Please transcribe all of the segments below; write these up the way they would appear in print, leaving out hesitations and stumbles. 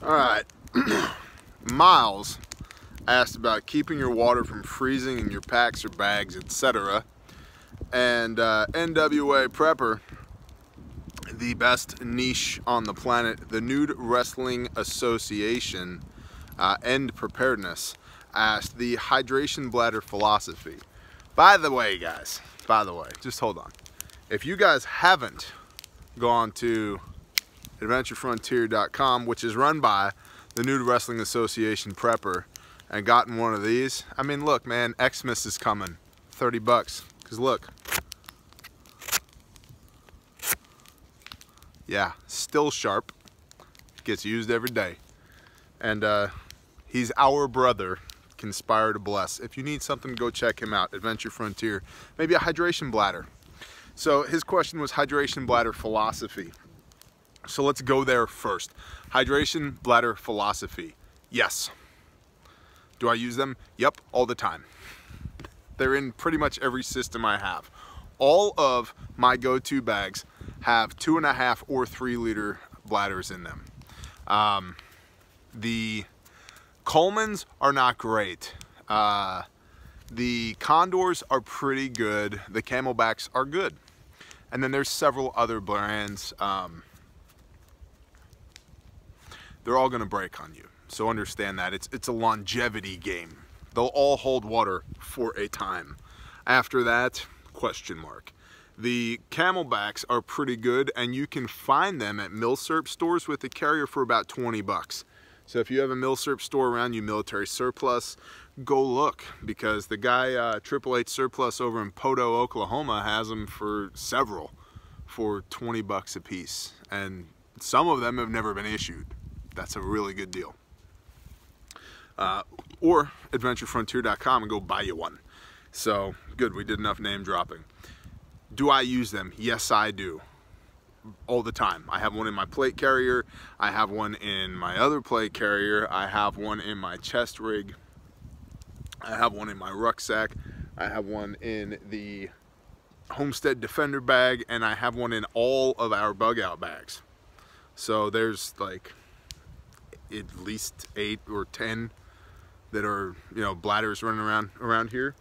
All right, Miles asked about keeping your water from freezing in your packs or bags, etc. And NWA Prepper, the best niche on the planet, the Nude Wrestling Association, End Preparedness, asked the hydration bladder philosophy. By the way, guys, just hold on. If you guys haven't gone to adventurefrontier.com, which is run by the Nude Wrestling Association Prepper, and gotten one of these, I mean, look, man, Xmas is coming. 30 bucks. Because look. Yeah, still sharp. Gets used every day. And he's our brother. Conspire to bless. If you need something, go check him out. Adventure Frontier. Maybe a hydration bladder. So his question was hydration bladder philosophy. So let's go there first. Hydration bladder philosophy. Yes. Do I use them? Yep, all the time. They're in pretty much every system I have. All of my go-to bags have 2.5 or 3 liter bladders in them. The Coleman's are not great. The Condors are pretty good. The Camelbacks are good. And then there's several other brands. They're all gonna break on you. So understand that. It's a longevity game. They'll all hold water for a time. After that, question mark. The Camelbacks are pretty good, and you can find them at Milsurp stores with a carrier for about 20 bucks. So if you have a Milsurp store around you, military surplus, go look, because the guy Triple H Surplus over in Poto, Oklahoma has them for several for 20 bucks a piece, and some of them have never been issued. That's a really good deal. Or adventurefrontier.com and go buy you one. So good, we did enough name dropping. Do I use them? Yes, I do. All the time. I have one in my plate carrier. I have one in my other plate carrier. I have one in my chest rig. I have one in my rucksack. I have one in the Homestead Defender bag, and I have one in all of our bug out bags. So there's like at least 8 or 10 that are, you know, bladders running around here.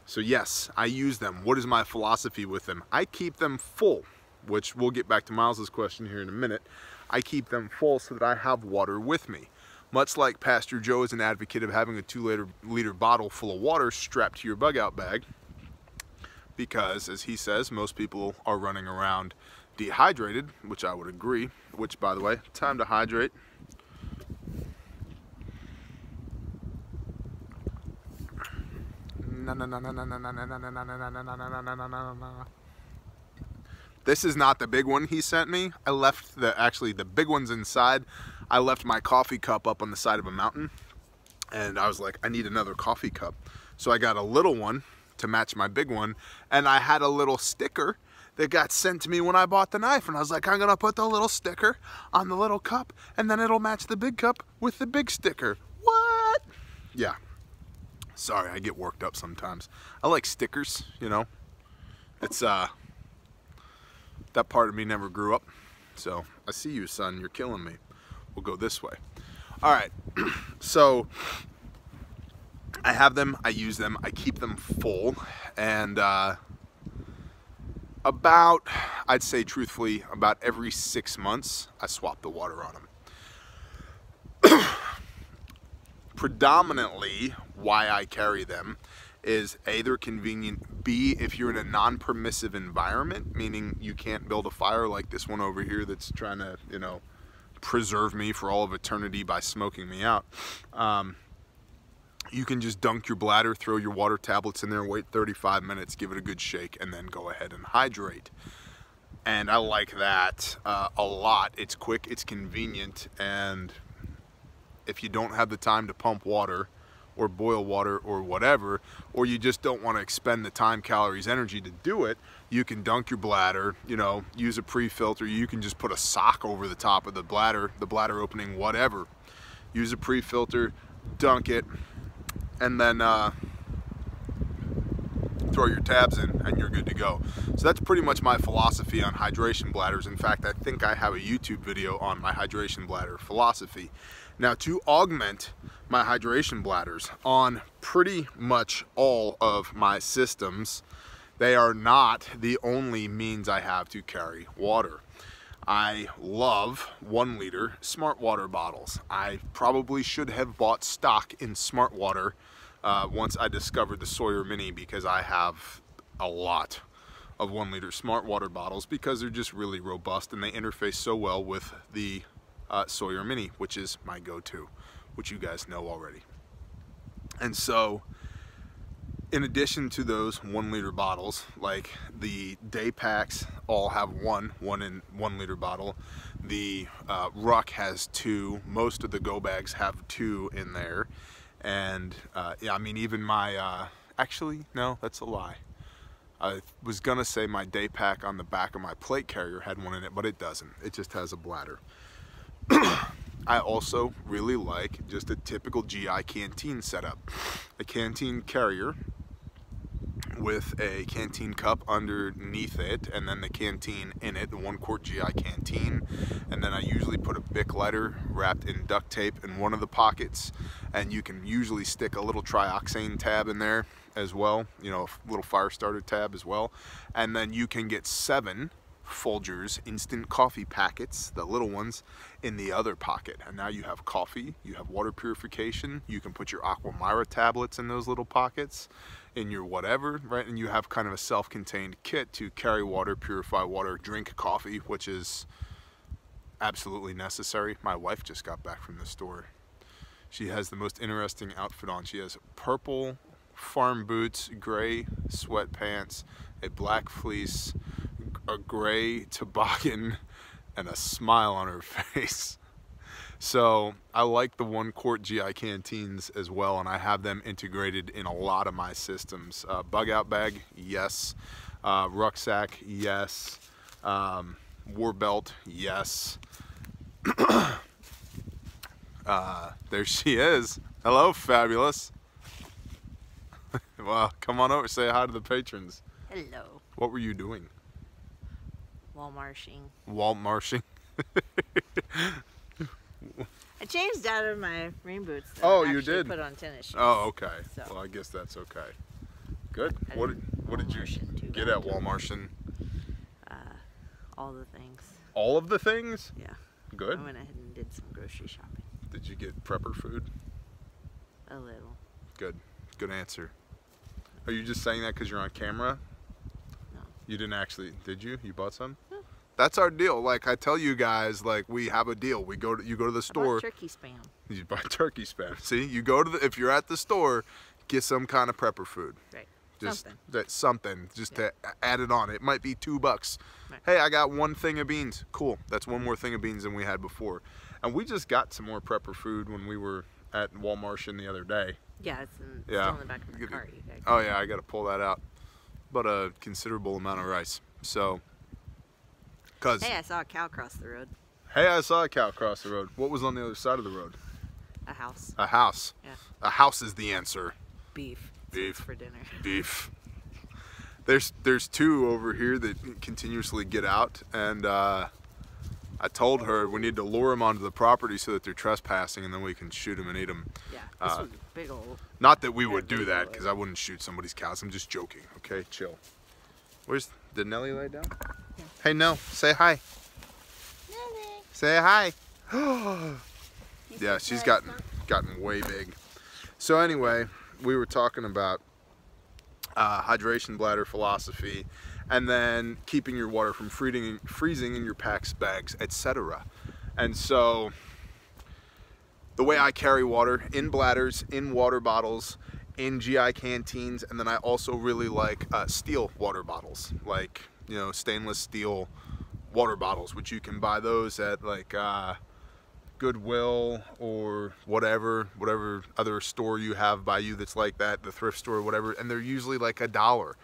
So yes, I use them. What is my philosophy with them? I keep them full, which we'll get back to Miles's question here in a minute. I keep them full so that I have water with me. Much like Pastor Joe is an advocate of having a 2-liter bottle full of water strapped to your bug out bag, because as he says, most people are running around dehydrated, which I would agree, which by the way, time to hydrate. This is not the big one he sent me. I left actually the big one's inside. I left my coffee cup up on the side of a mountain, and I was like, I need another coffee cup. So I got a little one to match my big one, and I had a little sticker that got sent to me when I bought the knife, and I was like, I'm gonna put the little sticker on the little cup, and then it'll match the big cup with the big sticker. What? Yeah. Sorry, I get worked up sometimes. I like stickers, you know. It's that part of me never grew up. So I see you, son, you're killing me. We'll go this way. All right, so I have them, I use them, I keep them full, and about, I'd say truthfully, about every 6 months, I swap the water on them. Predominantly, why I carry them is A, they're convenient, B, if you're in a non-permissive environment, meaning you can't build a fire like this one over here that's trying to, you know, preserve me for all of eternity by smoking me out. You can just dunk your bladder, throw your water tablets in there, wait 35 minutes, give it a good shake, and then go ahead and hydrate. And I like that a lot. It's quick, it's convenient, and if you don't have the time to pump water or boil water or whatever, or you just don't want to expend the time, calories, energy to do it, you can dunk your bladder, you know, use a pre-filter. You can just put a sock over the top of the bladder opening, whatever. Use a pre-filter, dunk it, and then throw your tabs in, and you're good to go. So that's pretty much my philosophy on hydration bladders. In fact, I think I have a YouTube video on my hydration bladder philosophy. Now, to augment my hydration bladders on pretty much all of my systems, they are not the only means I have to carry water. I love 1 liter smart water bottles. I probably should have bought stock in smart water once I discovered the Sawyer Mini, because I have a lot of 1 liter smart water bottles because they're just really robust and they interface so well with the Sawyer Mini, which is my go-to, which you guys know already. And so, in addition to those 1 liter bottles, like the day packs all have one 1 liter bottle. The Ruck has 2. Most of the go bags have 2 in there. And yeah, I mean, even my, actually, no, that's a lie. I was gonna say my day pack on the back of my plate carrier had 1 in it, but it doesn't. It just has a bladder. I also really like just a typical GI canteen setup. A canteen carrier with a canteen cup underneath it, and then the canteen in it, the 1 quart GI canteen, and then I usually put a Bic lighter wrapped in duct tape in one of the pockets, and you can usually stick a little trioxane tab in there as well, you know, a little fire starter tab as well, and then you can get 7 Folgers instant coffee packets, the little ones, in the other pocket. And now you have coffee, you have water purification, you can put your Aqua Myra tablets in those little pockets, in your whatever, right? And you have kind of a self-contained kit to carry water, purify water, drink coffee, which is absolutely necessary. My wife just got back from the store. She has the most interesting outfit on. She has purple farm boots, gray sweatpants, a black fleece, a gray toboggan, and a smile on her face. So I like the 1 quart GI canteens as well, and I have them integrated in a lot of my systems. Bug out bag, yes. Rucksack, yes. War belt, yes. There she is. Hello, fabulous. Well, come on over, say hi to the patrons. Hello. What were you doing? Walmarting. Walmarting? I changed out of my rain boots. Oh, you did? Put on tennis shoes. Oh, okay. So. Well, I guess that's okay. Good. What did you get at Walmarting? All the things. All of the things? Yeah. Good. I went ahead and did some grocery shopping. Did you get prepper food? A little. Good. Good answer. Are you just saying that because you're on camera? No. You didn't actually, did you? You bought some? No. That's our deal. Like I tell you guys, like we have a deal. You go to the store. I bought turkey spam. You buy turkey spam. See, you go to if you're at the store, get some kind of prepper food. Right. Just something. Something just to add it on. It might be $2. Right. Hey, I got 1 thing of beans. Cool. That's 1 more thing of beans than we had before. And we just got some more prepper food when we were at Walmart the other day. Yeah, it's still in the back of the cart. Oh yeah, I got to pull that out. But a considerable amount of rice. So, hey, I saw a cow cross the road. Hey, I saw a cow cross the road. What was on the other side of the road? A house. A house. Yeah. A house is the answer. Beef. Beef for dinner. Beef. There's 2 over here that continuously get out, and I told her we need to lure them onto the property so that they're trespassing, and then we can shoot them and eat them. Yeah, this was a big old. Not that we would do that, because I wouldn't shoot somebody's cows. I'm just joking. Okay, chill. Did Nellie lay down? Yeah. Hey, Nell, say hi. Nellie. Say hi. Yeah, she's gotten way big. So anyway, we were talking about hydration bladder philosophy, and then keeping your water from freezing in your packs, bags, etc. And so the way I carry water in bladders, in water bottles, in GI canteens, and then I also really like steel water bottles, like, you know, stainless steel water bottles, which you can buy those at like Goodwill or whatever other store you have by you that's like that, the thrift store or whatever, and they're usually like $1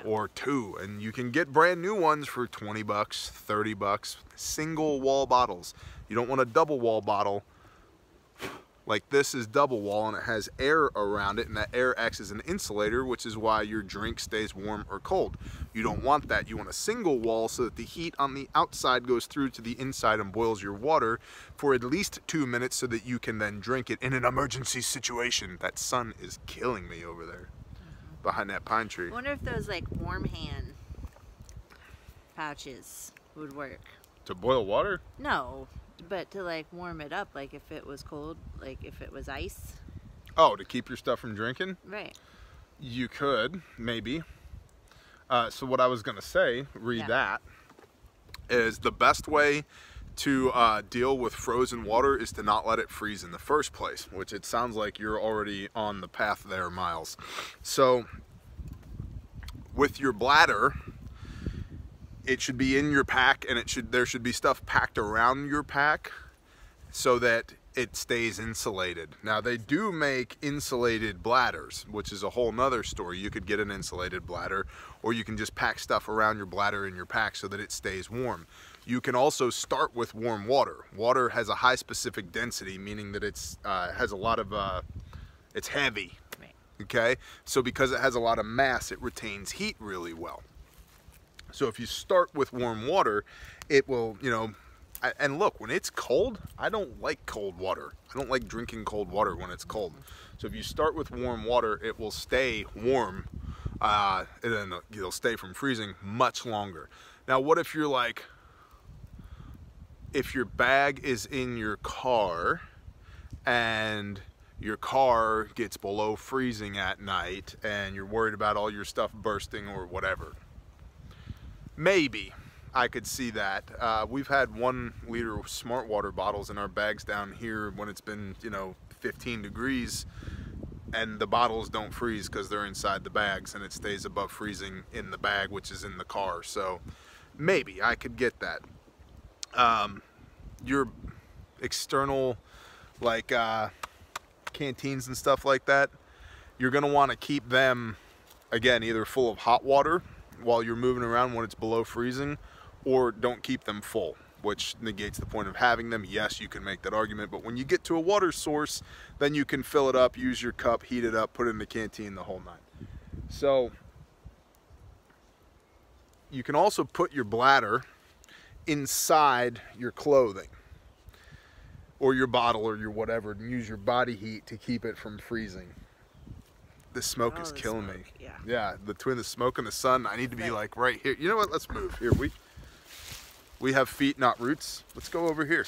or $2, and you can get brand new ones for $20, $30, single wall bottles. You don't want a double wall bottle Like this is double wall and it has air around it, and that air acts as an insulator, which is why your drink stays warm or cold. You don't want that. You want a single wall so that the heat on the outside goes through to the inside and boils your water for at least 2 minutes so that you can then drink it in an emergency situation. That sun is killing me over there behind that pine tree. I wonder if those like warm hand pouches would work. To boil water? No, but to like warm it up, like if it was cold, like if it was ice. Oh, to keep your stuff from drinking? Right. You could, maybe. So what I was gonna say, that, is the best way to deal with frozen water is to not let it freeze in the first place, which it sounds like you're already on the path there, Miles. So with your bladder, it should be in your pack, and there should be stuff packed around your pack so that it stays insulated. Now they do make insulated bladders, which is a whole nother story. You could get an insulated bladder, or you can just pack stuff around your bladder in your pack so that it stays warm. You can also start with warm water. Water has a high specific density, meaning that it's has a lot of it's heavy. Okay, so because it has a lot of mass, it retains heat really well. So if you start with warm water, it will, you know, and look, when it's cold, I don't like cold water. I don't like drinking cold water when it's cold. So if you start with warm water, it will stay warm, and then it'll stay from freezing much longer. Now, what if you're like, if your bag is in your car and your car gets below freezing at night and you're worried about all your stuff bursting or whatever? Maybe I could see that. We've had 1 liter smart water bottles in our bags down here when it's been, you know, 15 degrees, and the bottles don't freeze because they're inside the bags, and it stays above freezing in the bag, which is in the car. So maybe I could get that. Your external, like canteens and stuff like that, you're gonna want to keep them, again, either full of hot water while you're moving around when it's below freezing, or don't keep them full, which negates the point of having them. Yes, you can make that argument, but when you get to a water source, then you can fill it up, use your cup, heat it up, put it in the canteen, the whole nine. So you can also put your bladder inside your clothing or your bottle or your whatever, and use your body heat to keep it from freezing. The smoke is killing me. Yeah, between the smoke and the sun, I need to be like right here. You know what? Let's move here. We have feet, not roots. Let's go over here.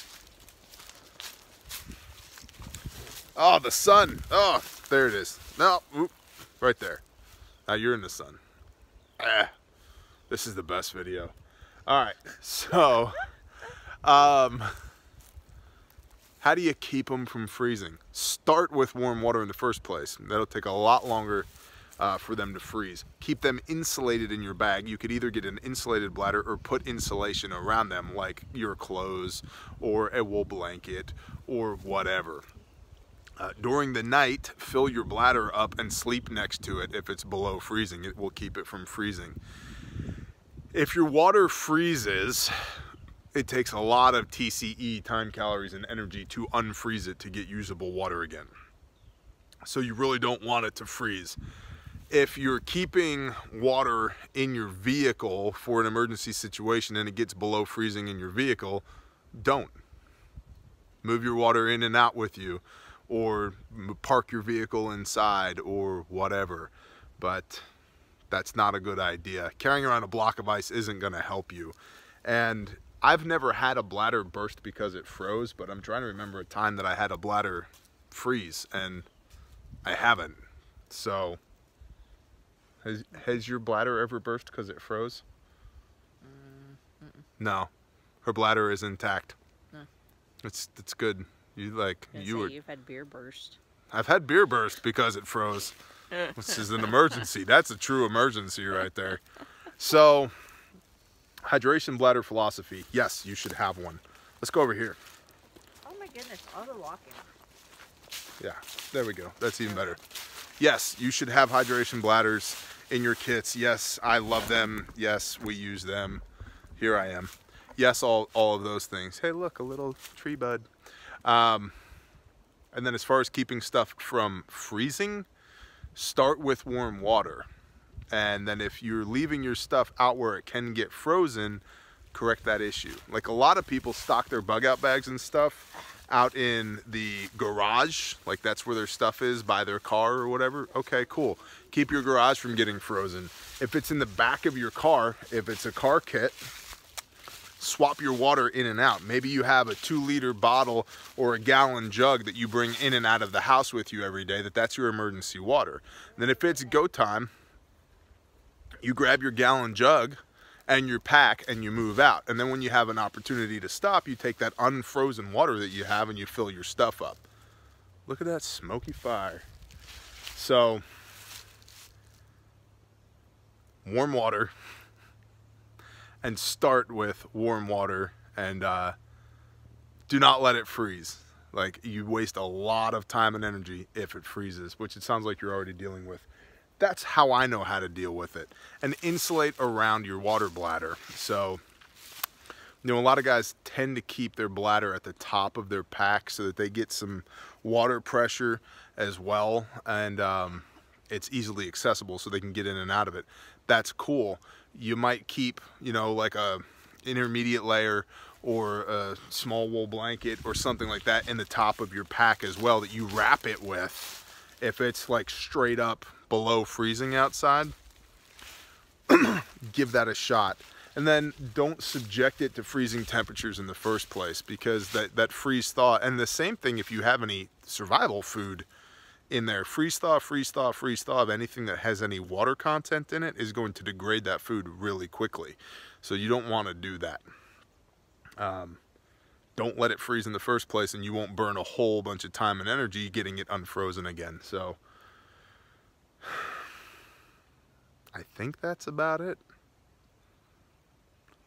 Oh, the sun. Oh, there it is. No, whoop, right there. Now you're in the sun. This is the best video. All right, so how do you keep them from freezing? Start with warm water in the first place. That'll take a lot longer for them to freeze. Keep them insulated in your bag. You could either get an insulated bladder or put insulation around them, like your clothes or a wool blanket or whatever. During the night, fill your bladder up and sleep next to it. If it's below freezing, it will keep it from freezing. If your water freezes, it takes a lot of TCE, time, calories, and energy to unfreeze it to get usable water again. So you really don't want it to freeze. If you're keeping water in your vehicle for an emergency situation and it gets below freezing in your vehicle, don't. Move your water in and out with you, or park your vehicle inside or whatever. But that's not a good idea. Carrying around a block of ice isn't going to help you. And I've never had a bladder burst because it froze, but I'm trying to remember a time that I had a bladder freeze, and I haven't. So has your bladder ever burst because it froze? No, her bladder is intact. No. It's good. You've had beer burst. I've had beer burst because it froze. This is an emergency. That's a true emergency right there. So, hydration bladder philosophy. Yes, you should have one. Let's go over here. Oh my goodness, auto locking. Yeah, there we go. That's even better. Yes, you should have hydration bladders in your kits. Yes, I love them. Yes, we use them. Here I am. Yes, all of those things. Hey, look, a little tree bud. And then as far as keeping stuff from freezing, start with warm water. And then if you're leaving your stuff out where it can get frozen, correct that issue. Like a lot of people stock their bug out bags and stuff out in the garage, like that's where their stuff is by their car or whatever. Okay, cool. Keep your garage from getting frozen. If it's in the back of your car, if it's a car kit, swap your water in and out. Maybe you have a 2-liter bottle or a gallon jug that you bring in and out of the house with you every day, that's your emergency water. And then if it's go time, you grab your gallon jug and your pack and you move out. And then when you have an opportunity to stop, you take that unfrozen water that you have and you fill your stuff up. Look at that smoky fire. So, warm water, and start with warm water, and do not let it freeze. Like, you waste a lot of time and energy if it freezes, which it sounds like you're already dealing with. That's how I know how to deal with it. And insulate around your water bladder. So, you know, a lot of guys tend to keep their bladder at the top of their pack so that they get some water pressure as well, and it's easily accessible so they can get in and out of it. That's cool. You might keep, you know, like a intermediate layer or a small wool blanket or something like that in the top of your pack as well that you wrap it with if it's like straight up below freezing outside. Give that a shot. And then don't subject it to freezing temperatures in the first place, because that freeze thaw, and the same thing if you have any survival food in there, freeze thaw of anything that has any water content in it is going to degrade that food really quickly. So you don't want to do that. Don't let it freeze in the first place, and you won't burn a whole bunch of time and energy getting it unfrozen again. So I think that's about it.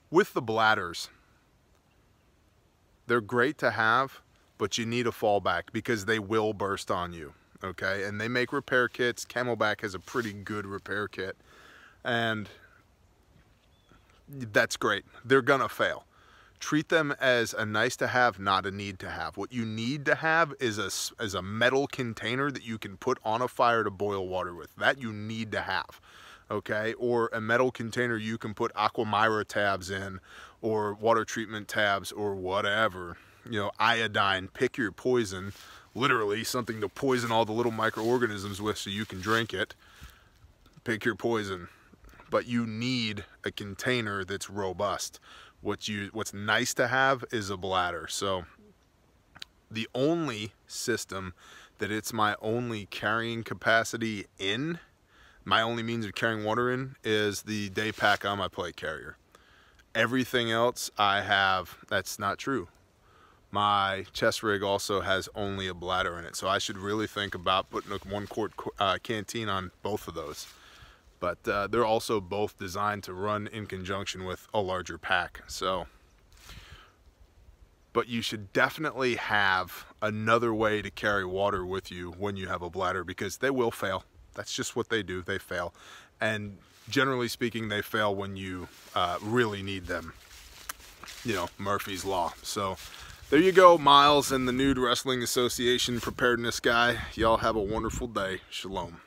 With the bladders, they're great to have, but you need a fallback because they will burst on you, okay? And they make repair kits. Camelback has a pretty good repair kit, and that's great. They're gonna fail. Treat them as a nice to have, not a need to have. What you need to have is a metal container that you can put on a fire to boil water with. That you need to have. Okay, or a metal container you can put Aquamira tabs in, or water treatment tabs, or whatever. You know, iodine, pick your poison, literally something to poison all the little microorganisms with so you can drink it. Pick your poison. But you need a container that's robust. What's nice to have is a bladder. So the only system that it's my only carrying capacity in, my only means of carrying water in, is the day pack on my plate carrier. Everything else I have, that's not true. My chest rig also has only a bladder in it, so I should really think about putting a 1-quart canteen on both of those. But they're also both designed to run in conjunction with a larger pack. So, but you should definitely have another way to carry water with you when you have a bladder, because they will fail. That's just what they do. They fail. And generally speaking, they fail when you really need them. You know, Murphy's Law. So there you go, Miles and the Nude Wrestling Association preparedness guy. Y'all have a wonderful day. Shalom.